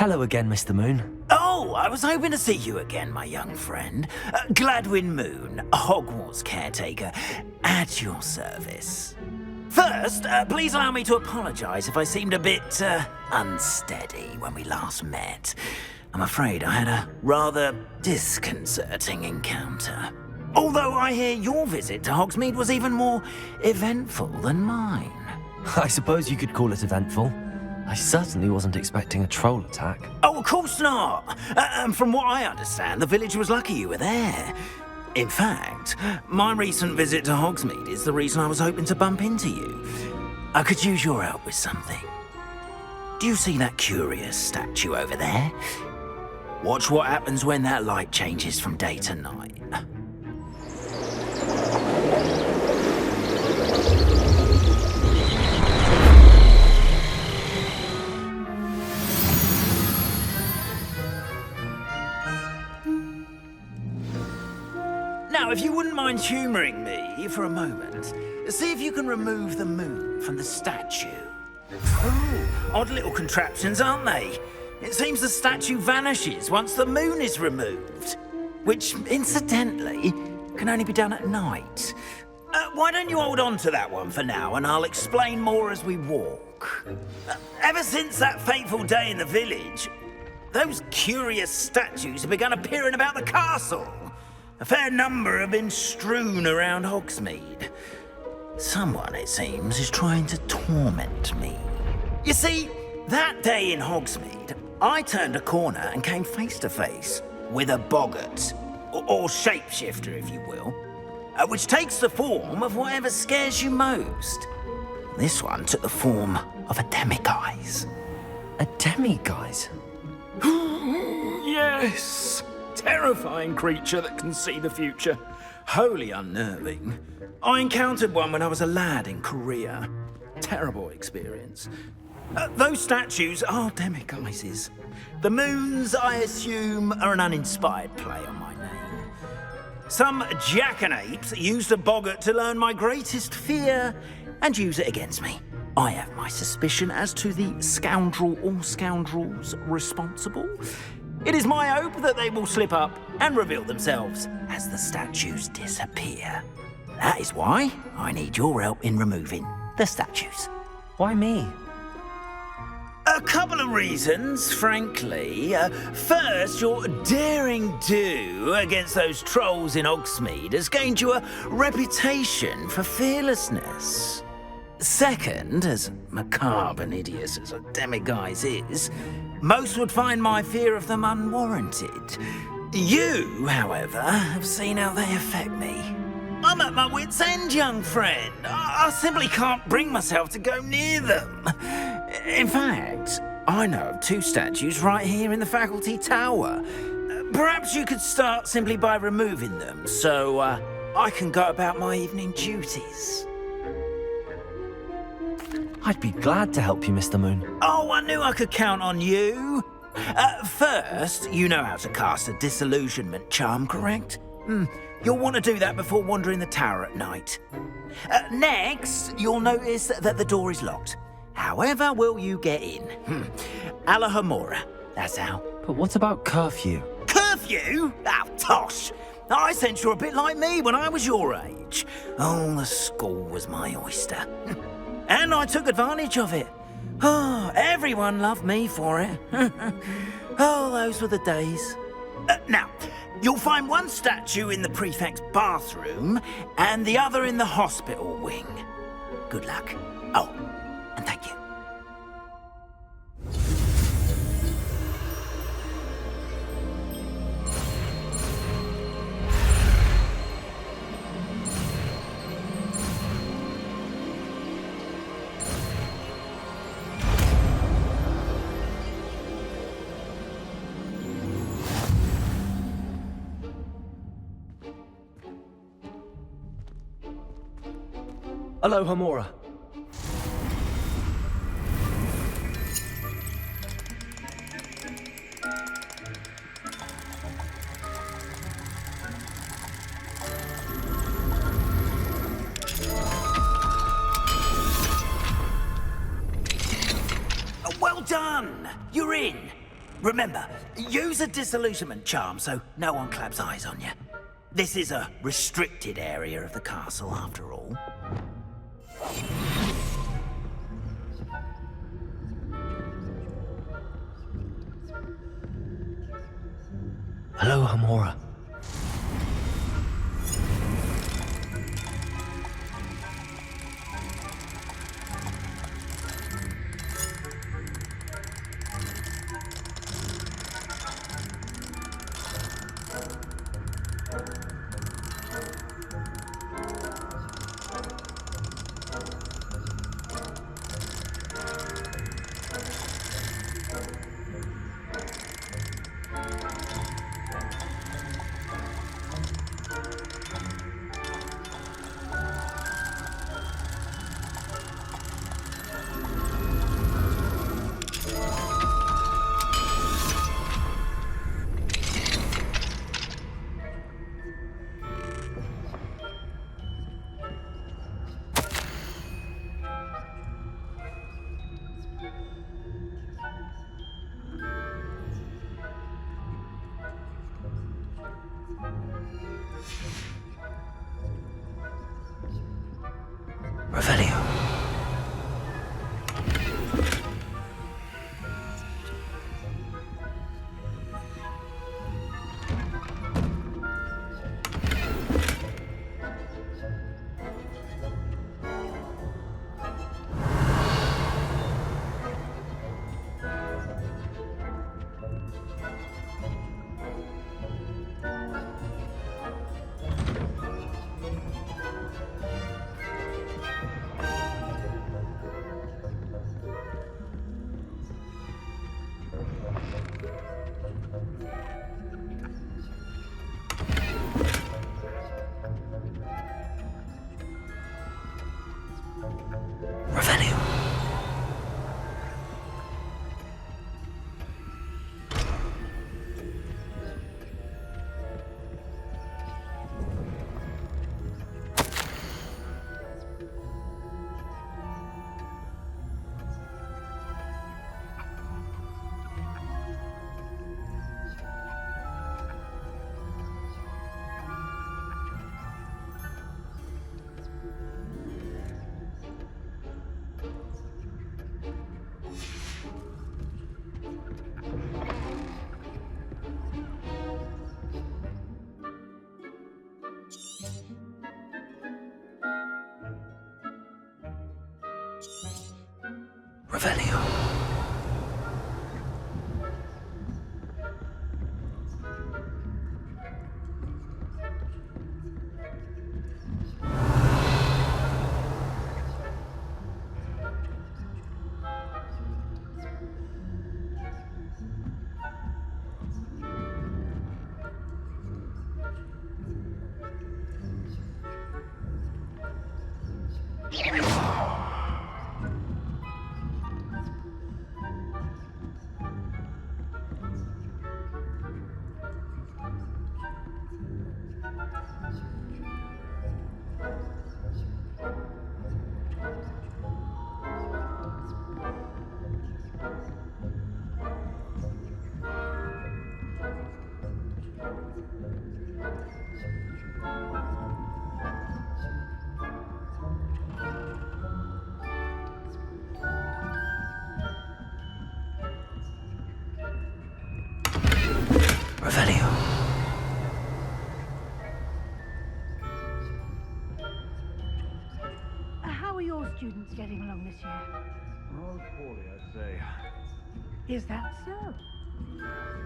Hello again, Mr. Moon. Oh, I was hoping to see you again, my young friend. Gladwin Moon, Hogwarts caretaker, at your service. First, please allow me to apologize if I seemed a bit, unsteady when we last met. I'm afraid I had a rather disconcerting encounter. Although I hear your visit to Hogsmeade was even more eventful than mine. I suppose you could call it eventful. I certainly wasn't expecting a troll attack. Oh, of course not. And from what I understand, the village was lucky you were there. In fact, my recent visit to Hogsmeade is the reason I was hoping to bump into you. I could use your help with something. Do you see that curious statue over there? Watch what happens when that light changes from day to night. Now, if you wouldn't mind humouring me for a moment, see if you can remove the moon from the statue. Oh, odd little contraptions, aren't they? It seems the statue vanishes once the moon is removed, which, incidentally, can only be done at night. Why don't you hold on to that one for now, and I'll explain more as we walk. Ever since that fateful day in the village, those curious statues have begun appearing about the castle. A fair number have been strewn around Hogsmeade. Someone, it seems, is trying to torment me. You see, that day in Hogsmeade, I turned a corner and came face to face with a boggart, or shapeshifter, if you will, which takes the form of whatever scares you most. This one took the form of a demiguise. A demiguise? Yes! Terrifying creature that can see the future. Wholly unnerving. I encountered one when I was a lad in Korea. Terrible experience. Those statues are demiguises. The moons, I assume, are an uninspired play on my name. Some jackanapes used a boggart to learn my greatest fear and use it against me. I have my suspicion as to the scoundrel or scoundrels responsible. It is my hope that they will slip up and reveal themselves as the statues disappear. That is why I need your help in removing the statues. Why me? A couple of reasons, frankly. First, your daring do against those trolls in Hogsmeade has gained you a reputation for fearlessness. Second, as macabre and hideous as a demiguise is, most would find my fear of them unwarranted. You, however, have seen how they affect me. I'm at my wit's end, young friend. I simply can't bring myself to go near them. In fact, I know of two statues right here in the faculty tower. Perhaps you could start simply by removing them, so I can go about my evening duties. I'd be glad to help you, Mr. Moon. Oh, I knew I could count on you. First, you know how to cast a disillusionment charm, correct? You'll want to do that before wandering the tower at night. Next, you'll notice that the door is locked. However will you get in? Alahomora, that's how. But what about curfew? Curfew? Oh, tosh. I sense you're a bit like me when I was your age. Oh, the school was my oyster. And I took advantage of it. Oh, everyone loved me for it. Oh, those were the days. Now, you'll find one statue in the prefect's bathroom and the other in the hospital wing. Good luck. Oh, and thank you. Alohomora. Well done! You're in. Remember, use a disillusionment charm so no one claps eyes on you. This is a restricted area of the castle, after all. Hello, Hamora. Revelio. Revelio. Revelio. Revelio. How are your students getting along this year? Oh, poorly, I'd say. Is that so?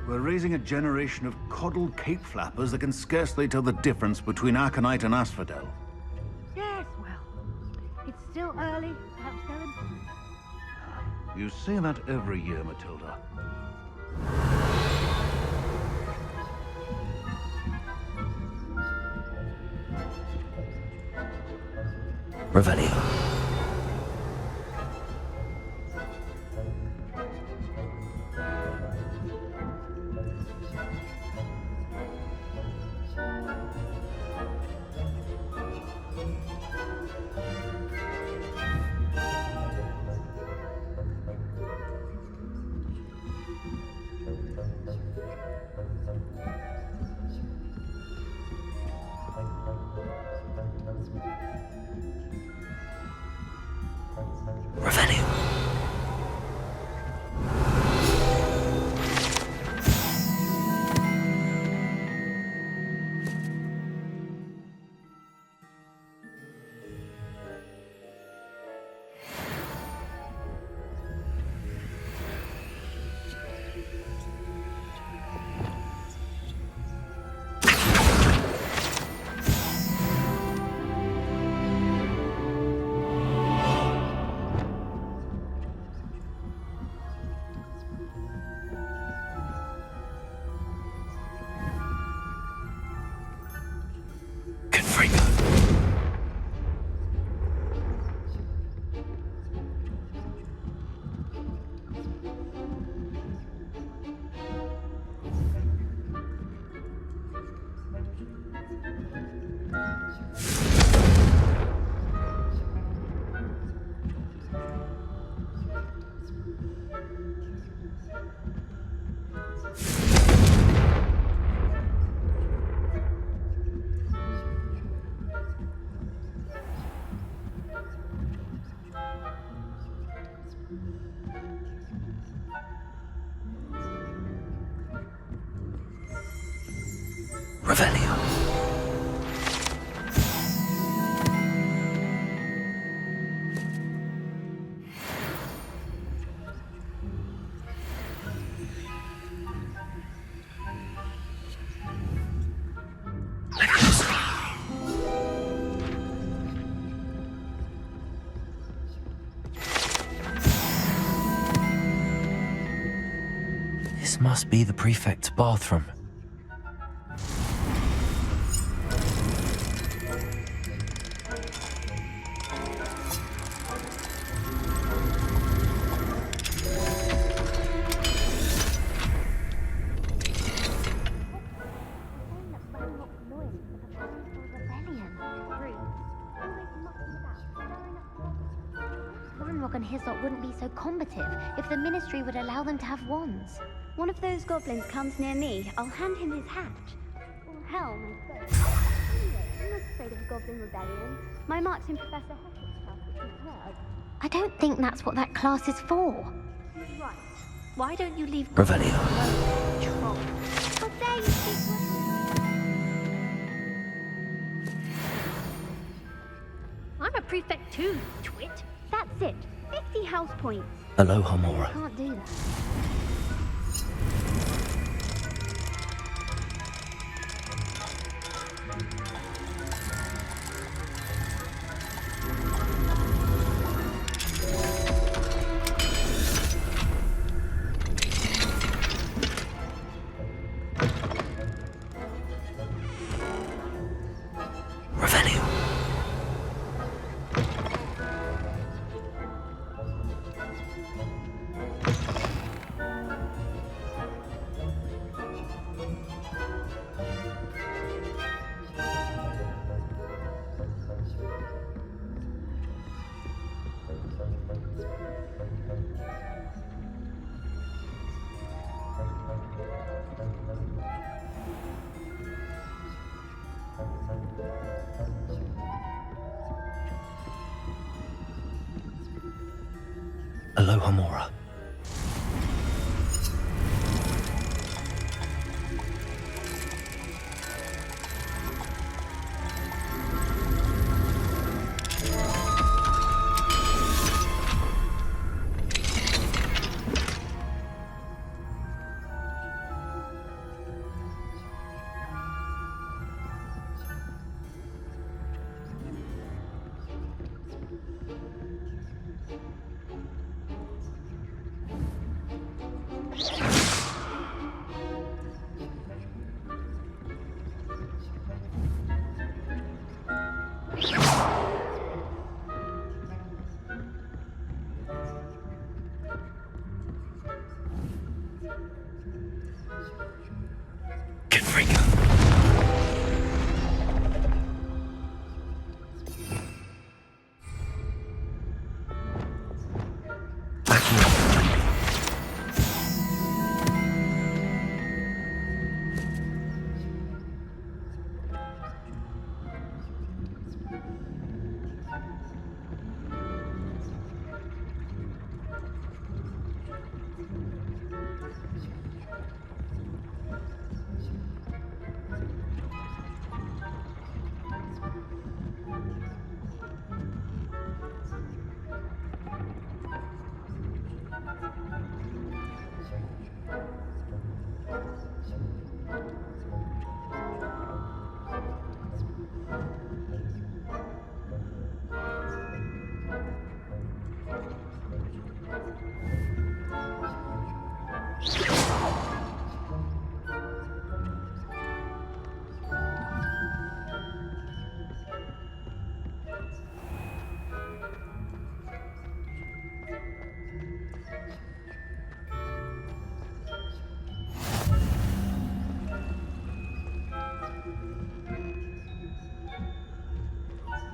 We're raising a generation of coddled cape flappers that can scarcely tell the difference between Aconite and Asphodel. Yes, well, it's still early. Perhaps they'll improve. You say that every year, Matilda. Revelio. Revelio. This must be the prefect's bathroom. Ranrock and his lot wouldn't be so combative if the Ministry would allow them to have wands. One of those goblins comes near me, I'll hand him his hat. Or helm and sword. Anyway, I'm not afraid of a goblin rebellion. My mark's in Professor Hector's class, which you've heard. I don't think that's what that class is for. Right. Why don't you leave Revelio. Troll. Oh, there you speak. I'm a prefect too, twit. That's it. 50 house points. Aloha Mora. Can't do that. Revelio. Aloha Mora. Confringo.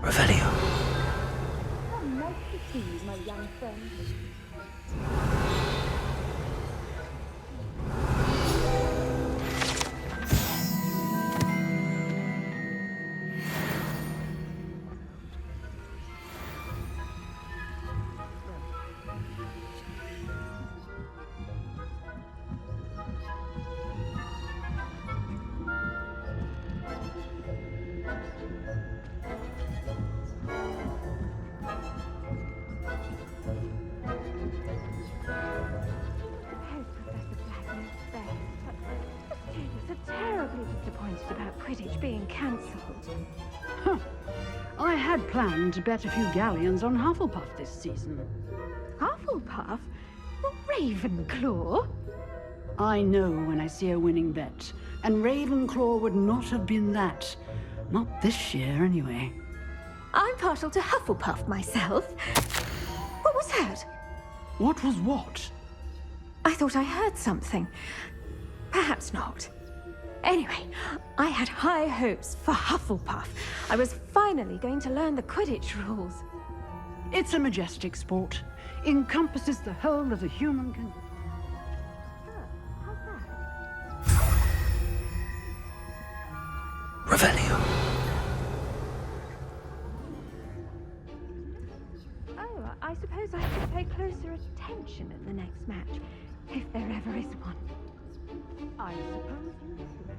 Revelio. How nice to see you, my young friend. terribly disappointed about Quidditch being cancelled. I had planned to bet a few galleons on Hufflepuff this season. Hufflepuff? Well, Ravenclaw? I know when I see a winning bet, and Ravenclaw would not have been that. Not this year, anyway. I'm partial to Hufflepuff myself. What was that? What was what? I thought I heard something. Perhaps not. Anyway, I had high hopes for Hufflepuff. I was finally going to learn the Quidditch rules. It's a majestic sport. Encompasses the whole of the human condition. Revelio. Oh, I suppose I should pay closer attention at the next match, if there ever is one. I suppose you should.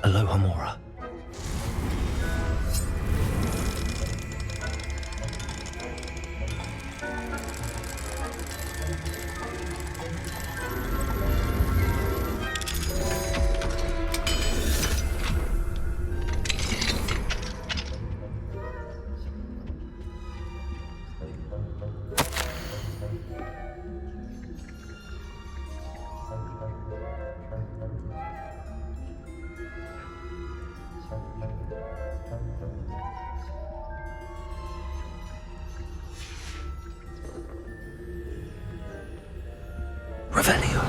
Aloha Mora. Revelio.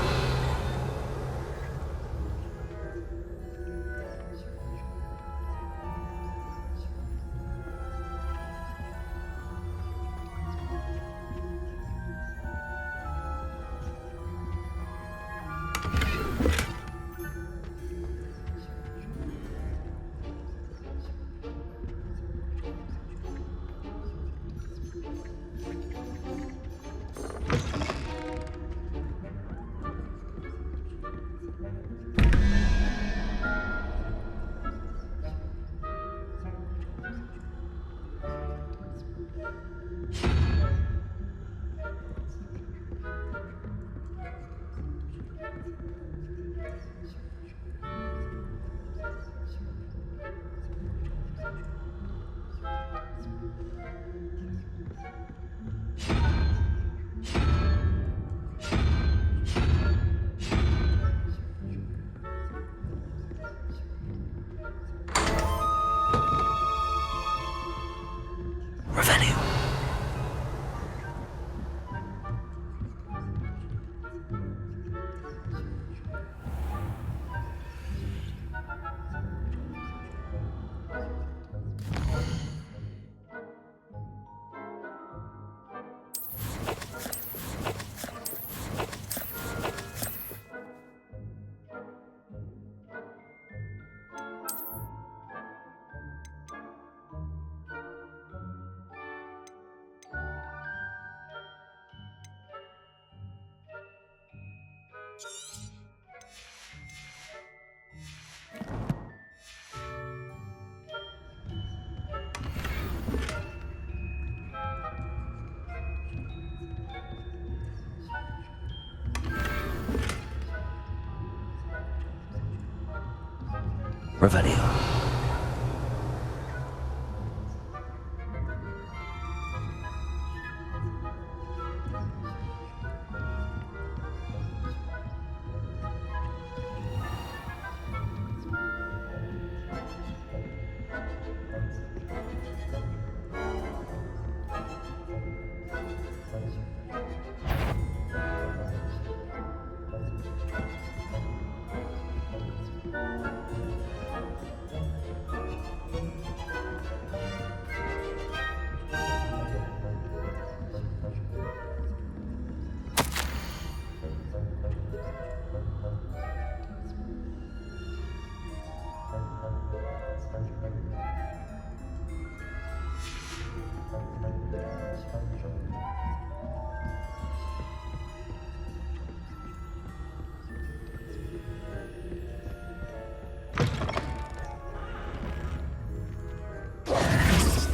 Revelio.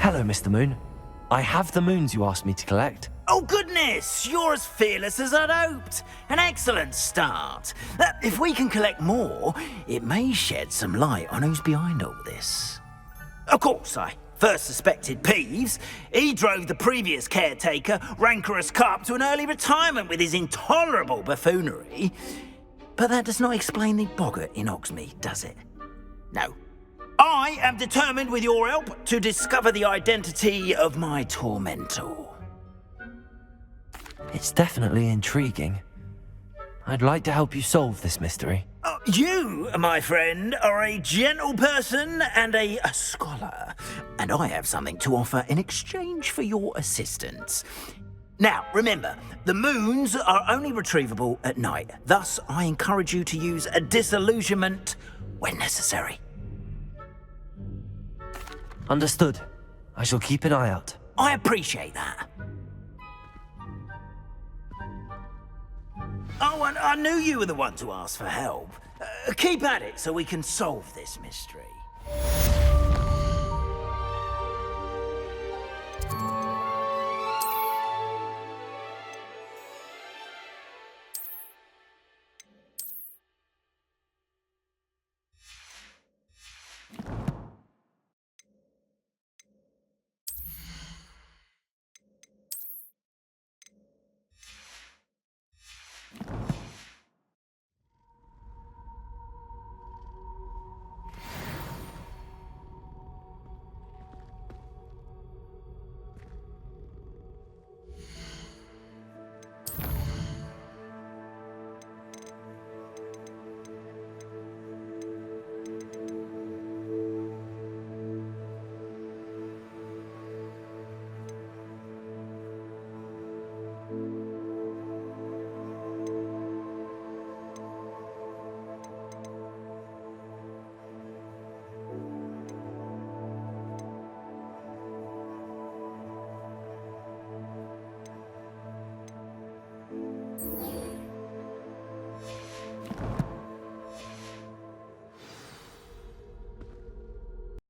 Hello, Mr. Moon. I have the moons you asked me to collect. Oh, goodness! You're as fearless as I'd hoped. An excellent start. If we can collect more, it may shed some light on who's behind all this. Of course, I first suspected Peeves. He drove the previous caretaker, Rancorous Carp, to an early retirement with his intolerable buffoonery. But that does not explain the boggart in Hogsmeade, does it? No. I am determined, with your help, to discover the identity of my tormentor. It's definitely intriguing. I'd like to help you solve this mystery. You, my friend, are a gentle person and a scholar, and I have something to offer in exchange for your assistance. Now, remember, the moons are only retrievable at night. Thus, I encourage you to use a disillusionment when necessary. Understood. I shall keep an eye out. I appreciate that. Oh, and I knew you were the one to ask for help. Keep at it so we can solve this mystery.